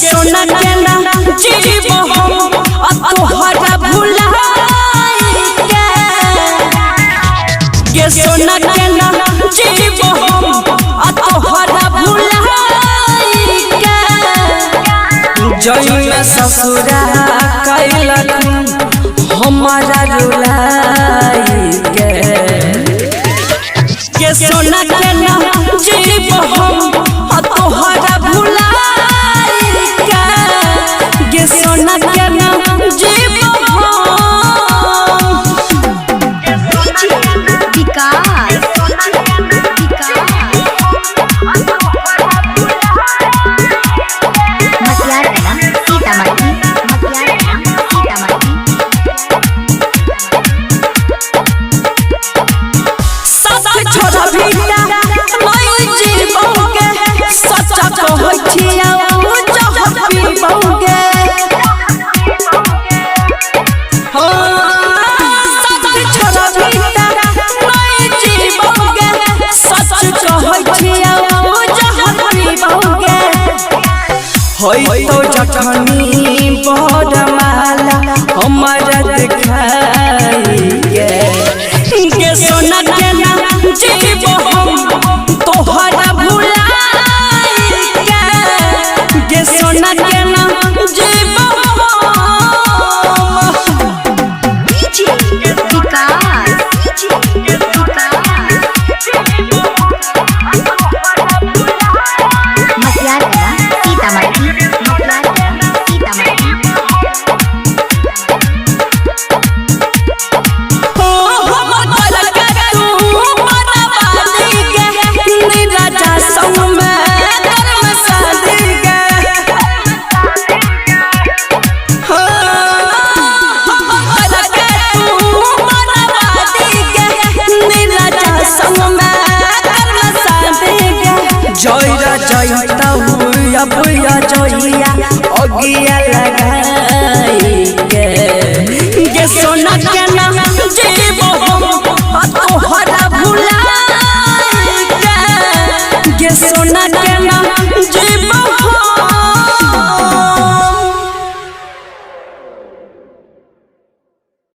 सोना केना जीव हम तोहरा भुलाई के सोना केना जीव हम तोहरा भुलाई के जइया ससुरा कैलक हमारा रुलाई के सोना केना जीव हम तोहरा भुलाई सोना केना जीव तो जखनी बरमाला हमारा दिखाई के सोना केना जीव हम तोहरा भुलाई के सोना केना जीव बुया जोइया ओगिया लगाई के सोना केना